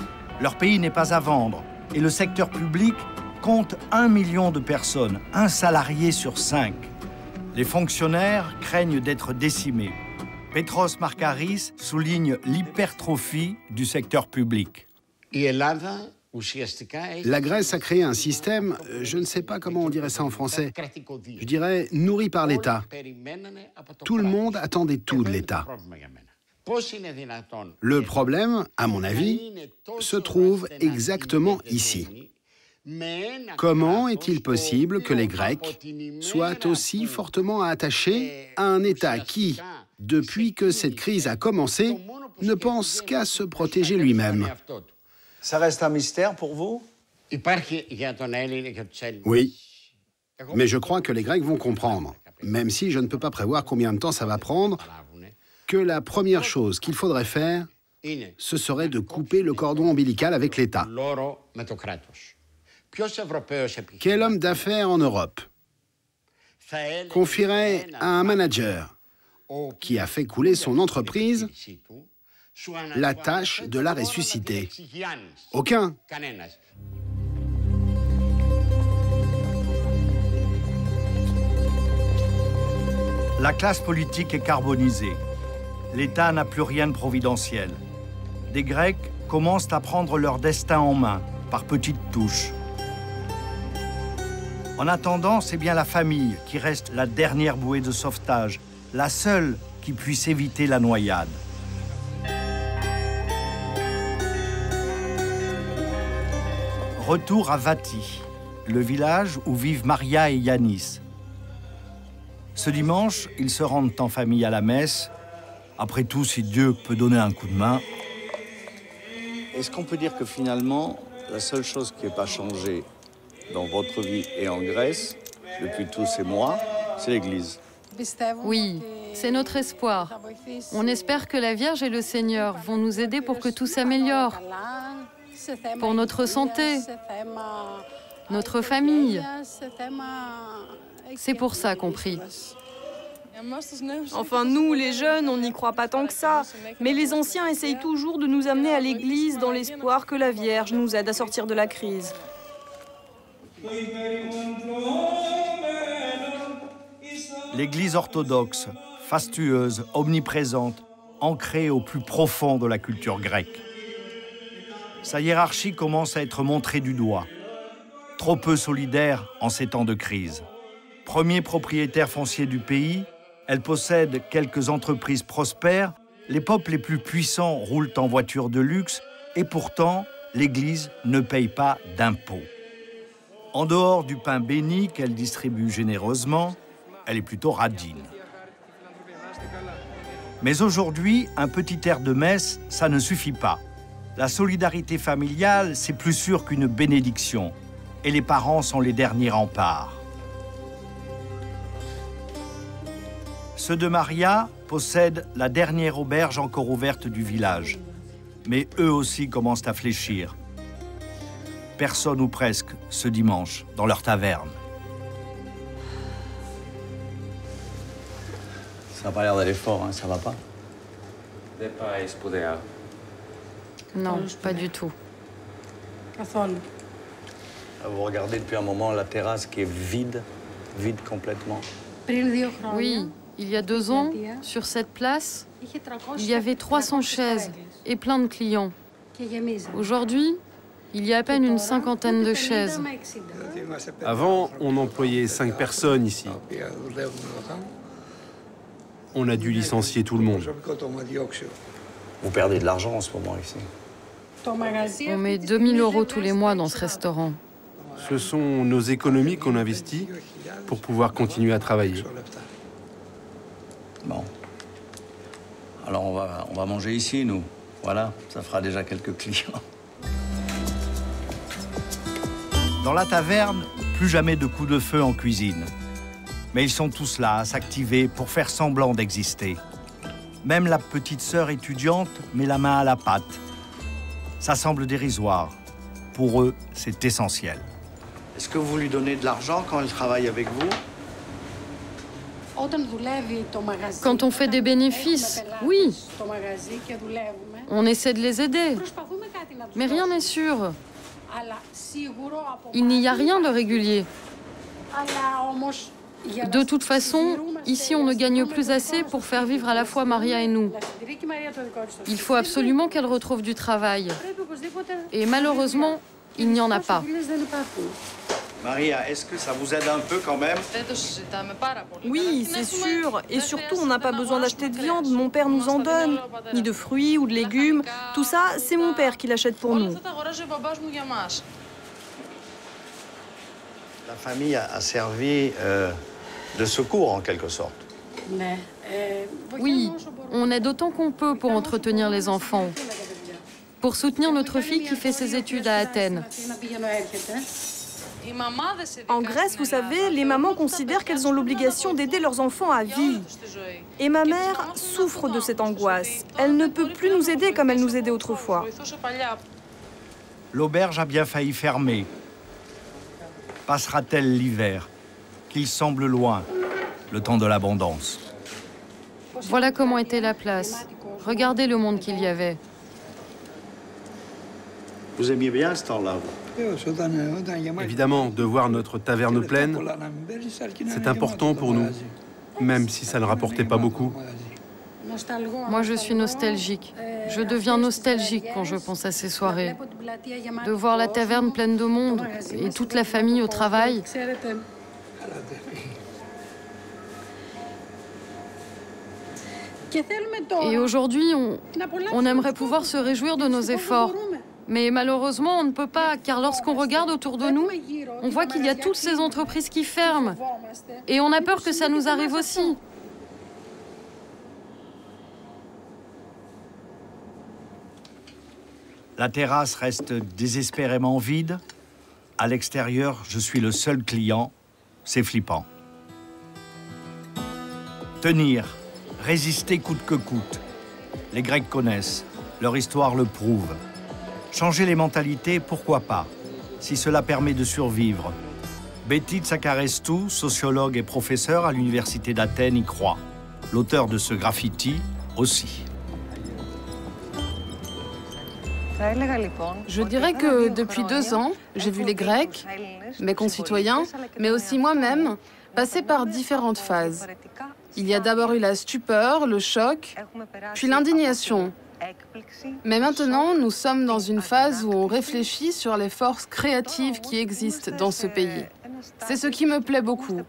Leur pays n'est pas à vendre et le secteur public compte 1 million de personnes, 1 salarié sur 5. Les fonctionnaires craignent d'être décimés. Petros Markaris souligne l'hypertrophie du secteur public. La Grèce a créé un système, je ne sais pas comment on dirait ça en français, je dirais nourri par l'État. Tout le monde attendait tout de l'État. Le problème, à mon avis, se trouve exactement ici. Comment est-il possible que les Grecs soient aussi fortement attachés à un État qui, depuis que cette crise a commencé, ne pense qu'à se protéger lui-même? Ça reste un mystère pour vous? Oui, mais je crois que les Grecs vont comprendre, même si je ne peux pas prévoir combien de temps ça va prendre, que la première chose qu'il faudrait faire, ce serait de couper le cordon ombilical avec l'État. Quel homme d'affaires en Europe confierait à un manager qui a fait couler son entreprise la tâche de la ressusciter? Aucun. La classe politique est carbonisée. L'État n'a plus rien de providentiel. Des Grecs commencent à prendre leur destin en main, par petites touches. En attendant, c'est bien la famille qui reste la dernière bouée de sauvetage, la seule qui puisse éviter la noyade. Retour à Vati. le village où vivent Maria et Yanis. Ce dimanche, ils se rendent en famille à la messe. Après tout, si Dieu peut donner un coup de main. Est-ce qu'on peut dire que finalement, la seule chose qui n'a pas changé dans votre vie et en Grèce, depuis tous ces mois, c'est l'Église? Oui, c'est notre espoir. On espère que la Vierge et le Seigneur vont nous aider pour que tout s'améliore. Pour notre santé, notre famille. C'est pour ça qu'on prie. Enfin, nous, les jeunes, on n'y croit pas tant que ça. Mais les anciens essayent toujours de nous amener à l'église dans l'espoir que la Vierge nous aide à sortir de la crise. L'Église orthodoxe, fastueuse, omniprésente, ancrée au plus profond de la culture grecque. Sa hiérarchie commence à être montrée du doigt. Trop peu solidaire en ces temps de crise. Premier propriétaire foncier du pays, elle possède quelques entreprises prospères, les peuples les plus puissants roulent en voitures de luxe et pourtant, l'Église ne paye pas d'impôts. En dehors du pain béni qu'elle distribue généreusement, elle est plutôt radine. Mais aujourd'hui, un petit air de messe, ça ne suffit pas. La solidarité familiale, c'est plus sûr qu'une bénédiction. Et les parents sont les derniers remparts. Ceux de Maria possèdent la dernière auberge encore ouverte du village. Mais eux aussi commencent à fléchir. Personne ou presque ce dimanche dans leur taverne. Ça n'a pas l'air d'aller fort, hein, ça va pas? Non, pas du tout. Vous regardez depuis un moment la terrasse qui est vide, vide complètement. Oui, il y a 2 ans, sur cette place, il y avait 300 chaises et plein de clients. Aujourd'hui, il y a à peine une 50aine de chaises. Avant, on employait 5 personnes ici. On a dû licencier tout le monde. Vous perdez de l'argent en ce moment ici. On met 2000 € tous les mois dans ce restaurant. Ce sont nos économies qu'on investit pour pouvoir continuer à travailler. Bon. Alors on va manger ici, nous. Voilà, ça fera déjà quelques clients. Dans la taverne, plus jamais de coups de feu en cuisine. Mais ils sont tous là à s'activer pour faire semblant d'exister. Même la petite sœur étudiante met la main à la pâte. Ça semble dérisoire. Pour eux, c'est essentiel. Est-ce que vous lui donnez de l'argent quand elle travaille avec vous? Quand on fait des bénéfices, oui. On essaie de les aider. Mais rien n'est sûr. Il n'y a rien de régulier. De toute façon, ici, on ne gagne plus assez pour faire vivre à la fois Maria et nous. Il faut absolument qu'elle retrouve du travail. Et malheureusement, il n'y en a pas. Maria, est-ce que ça vous aide un peu quand même? Oui, c'est sûr. Et surtout, on n'a pas besoin d'acheter de viande. Mon père nous en donne. Ni de fruits ou de légumes. Tout ça, c'est mon père qui l'achète pour nous. La famille a servi de secours, en quelque sorte. Oui, on aide autant qu'on peut pour entretenir les enfants. Pour soutenir notre fille qui fait ses études à Athènes. En Grèce, vous savez, les mamans considèrent qu'elles ont l'obligation d'aider leurs enfants à vivre. Et ma mère souffre de cette angoisse. Elle ne peut plus nous aider comme elle nous aidait autrefois. L'auberge a bien failli fermer. Passera-t-elle l'hiver, qu'il semble loin, le temps de l'abondance? Voilà comment était la place. Regardez le monde qu'il y avait. Vous aimiez bien ce temps-là? Évidemment, de voir notre taverne pleine, c'est important pour nous, même si ça ne rapportait pas beaucoup. Moi, je suis nostalgique. Je deviens nostalgique quand je pense à ces soirées. De voir la taverne pleine de monde et toute la famille au travail. Et aujourd'hui, on aimerait pouvoir se réjouir de nos efforts. Mais malheureusement, on ne peut pas, car lorsqu'on regarde autour de nous, on voit qu'il y a toutes ces entreprises qui ferment. Et on a peur que ça nous arrive aussi. La terrasse reste désespérément vide. À l'extérieur, je suis le seul client. C'est flippant. Tenir, résister coûte que coûte. Les Grecs connaissent, leur histoire le prouve. Changer les mentalités, pourquoi pas, si cela permet de survivre. Betty Tsakarestou, sociologue et professeur à l'université d'Athènes, y croit. L'auteur de ce graffiti aussi. Je dirais que depuis 2 ans, j'ai vu les Grecs, mes concitoyens, mais aussi moi-même, passer par différentes phases. Il y a d'abord eu la stupeur, le choc, puis l'indignation. Mais maintenant, nous sommes dans une phase où on réfléchit sur les forces créatives qui existent dans ce pays. C'est ce qui me plaît beaucoup.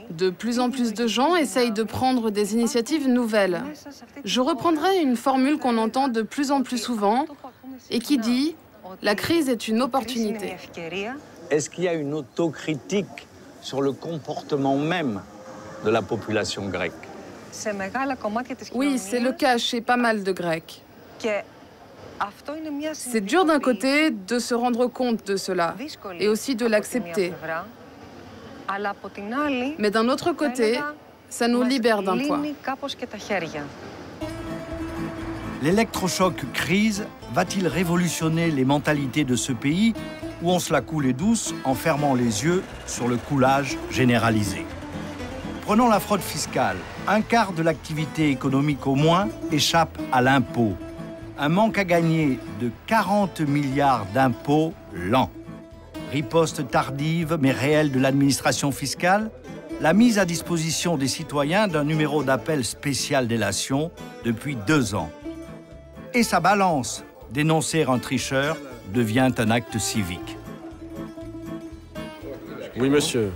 De plus en plus de gens essayent de prendre des initiatives nouvelles. Je reprendrai une formule qu'on entend de plus en plus souvent et qui dit « La crise est une opportunité ». Est-ce qu'il y a une autocritique sur le comportement même de la population grecque? Oui, c'est le cas chez pas mal de Grecs. C'est dur d'un côté de se rendre compte de cela et aussi de l'accepter. Mais d'un autre côté, ça nous libère d'un poids. L'électrochoc crise va-t-il révolutionner les mentalités de ce pays où on se la coule douce en fermant les yeux sur le coulage généralisé? Prenons la fraude fiscale. 1/4 de l'activité économique au moins échappe à l'impôt. Un manque à gagner de 40 milliards d'impôts l'an. Riposte tardive mais réelle de l'administration fiscale, la mise à disposition des citoyens d'un numéro d'appel spécial délation depuis 2 ans. Et sa balance, dénoncer un tricheur devient un acte civique. Oui, monsieur.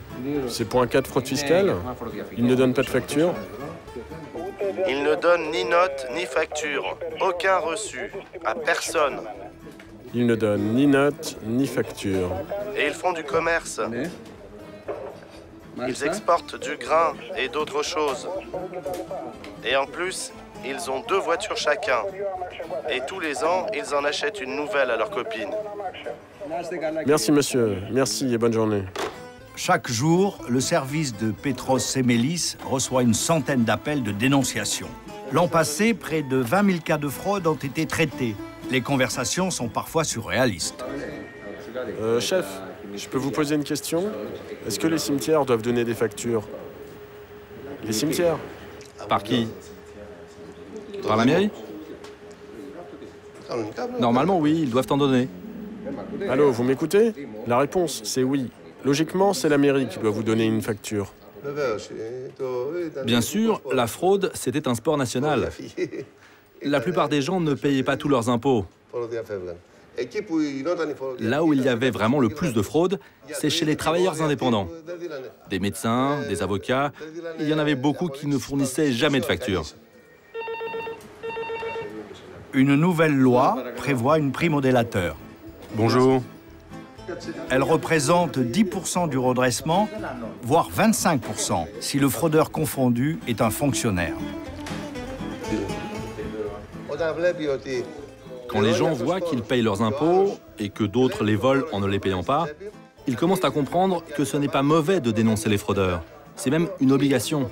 C'est pour un cas de fraude fiscale? Il ne donne pas de facture? Il ne donne ni note ni facture. Aucun reçu. À personne. Il ne donne ni note ni facture. Et ils font du commerce. Ils exportent du grain et d'autres choses. Et en plus, ils ont 2 voitures chacun. Et tous les ans, ils en achètent une nouvelle à leur copine. Merci, monsieur. Merci et bonne journée. Chaque jour, le service de Petros Semelis reçoit une centaine d'appels de dénonciation. L'an passé, près de 20 000 cas de fraude ont été traités. Les conversations sont parfois surréalistes. Chef, je peux vous poser une question? Est-ce que les cimetières doivent donner des factures? Les cimetières? Par qui? Par la mairie? Normalement, oui, ils doivent en donner. Allô, vous m'écoutez? La réponse, c'est oui. Logiquement, c'est la mairie qui doit vous donner une facture. Bien sûr, la fraude, c'était un sport national. La plupart des gens ne payaient pas tous leurs impôts. Là où il y avait vraiment le plus de fraude, c'est chez les travailleurs indépendants. Des médecins, des avocats, il y en avait beaucoup qui ne fournissaient jamais de facture. Une nouvelle loi prévoit une prime au délateur. Bonjour. Elle représente 10% du redressement, voire 25% si le fraudeur confondu est un fonctionnaire. Quand les gens voient qu'ils payent leurs impôts et que d'autres les volent en ne les payant pas, ils commencent à comprendre que ce n'est pas mauvais de dénoncer les fraudeurs. C'est même une obligation.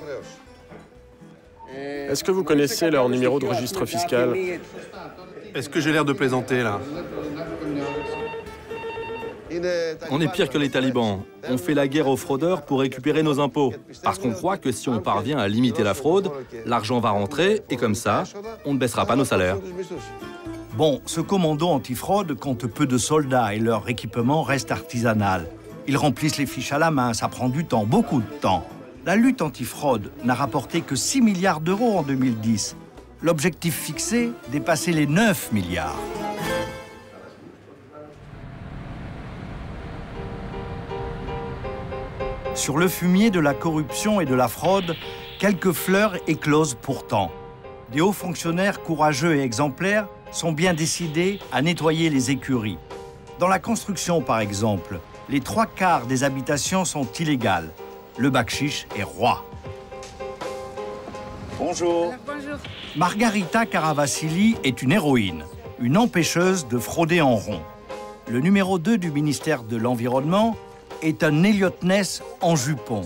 Est-ce que vous connaissez leur numéro de registre fiscal? Est-ce que j'ai l'air de plaisanter, là? On est pire que les talibans. On fait la guerre aux fraudeurs pour récupérer nos impôts. Parce qu'on croit que si on parvient à limiter la fraude, l'argent va rentrer et comme ça, on ne baissera pas nos salaires. Bon, ce commando antifraude compte peu de soldats et leur équipement reste artisanal. Ils remplissent les fiches à la main, ça prend du temps, beaucoup de temps. La lutte antifraude n'a rapporté que 6 milliards d'euros en 2010. L'objectif fixé, dépasser les 9 milliards. Sur le fumier de la corruption et de la fraude, quelques fleurs éclosent pourtant. Des hauts fonctionnaires courageux et exemplaires sont bien décidés à nettoyer les écuries. Dans la construction, par exemple, les 3/4 des habitations sont illégales. Le bakchich est roi. Bonjour. Bonjour. Margarita Karavassili est une héroïne, une empêcheuse de frauder en rond. Le numéro 2 du ministère de l'Environnement est un Elliot Ness en jupon.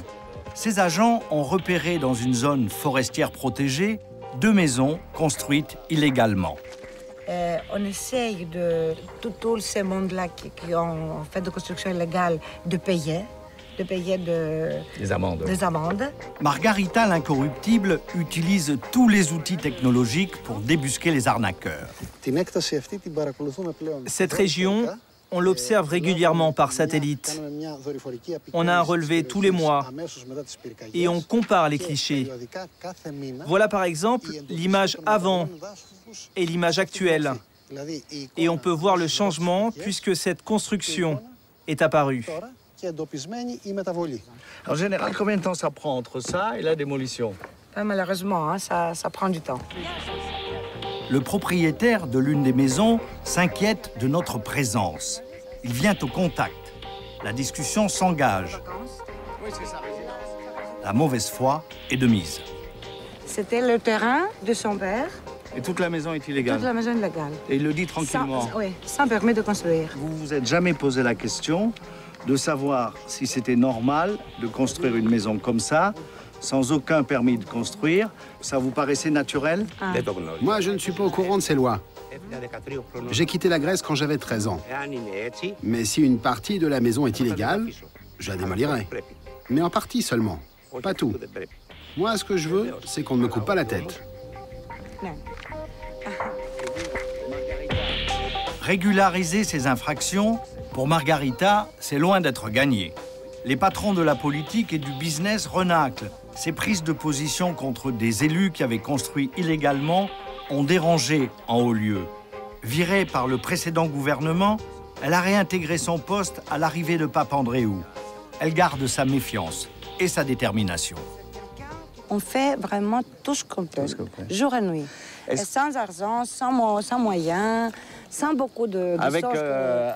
Ces agents ont repéré dans une zone forestière protégée 2 maisons construites illégalement. On essaye de tout ce monde-là qui ont fait de construction illégale de payer des amendes. Margarita l'incorruptible utilise tous les outils technologiques pour débusquer les arnaqueurs. Cette région, on l'observe régulièrement par satellite. On a un relevé tous les mois et on compare les clichés. Voilà par exemple l'image avant et l'image actuelle. Et on peut voir le changement puisque cette construction est apparue. En général, combien de temps ça prend entre ça et la démolition? Malheureusement, hein, ça prend du temps. Le propriétaire de l'une des maisons s'inquiète de notre présence. Il vient au contact. La discussion s'engage. La mauvaise foi est de mise. C'était le terrain de son père. Et toute la maison est illégale? Toute la maison est illégale. Et il le dit tranquillement? Oui, sans permis de construire. Vous vous êtes jamais posé la question de savoir si c'était normal de construire une maison comme ça, sans aucun permis de construire? Ça vous paraissait naturel? Moi, je ne suis pas au courant de ces lois. J'ai quitté la Grèce quand j'avais 13 ans. Mais si une partie de la maison est illégale, je la démolirai. Mais en partie seulement, pas tout. Moi, ce que je veux, c'est qu'on ne me coupe pas la tête. Régulariser ces infractions, pour Margarita, c'est loin d'être gagné. Les patrons de la politique et du business renâclent. Ces prises de position contre des élus qui avaient construit illégalement ont dérangé en haut lieu. Virée par le précédent gouvernement, elle a réintégré son poste à l'arrivée de Papandréou. Elle garde sa méfiance et sa détermination. On fait vraiment tout ce qu'on peut, jour et nuit. Et sans argent, sans moyens, sans beaucoup de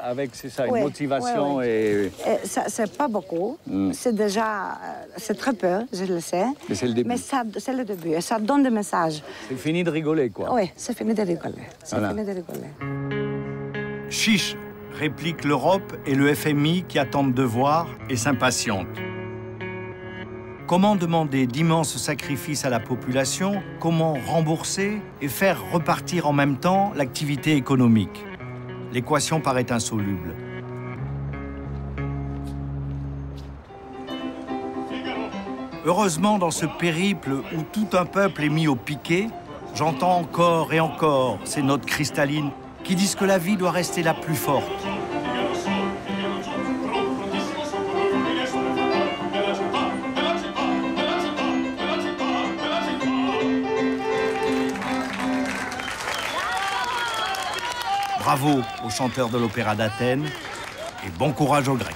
avec c'est ça, une motivation ouais. Et c'est pas beaucoup. C'est déjà, c'est très peu, je le sais. Mais c'est le début. Mais c'est le début, et ça donne des messages. C'est fini de rigoler, quoi. Oui, c'est fini de rigoler. C'est fini de rigoler. Chiche, réplique l'Europe et le FMI qui attendent de voir et s'impatientent. Comment demander d'immenses sacrifices à la population? Comment rembourser et faire repartir en même temps l'activité économique? L'équation paraît insoluble. Heureusement, dans ce périple où tout un peuple est mis au piquet, j'entends encore et encore ces notes cristallines qui disent que la vie doit rester la plus forte. Bravo aux chanteurs de l'Opéra d'Athènes et bon courage aux Grecs.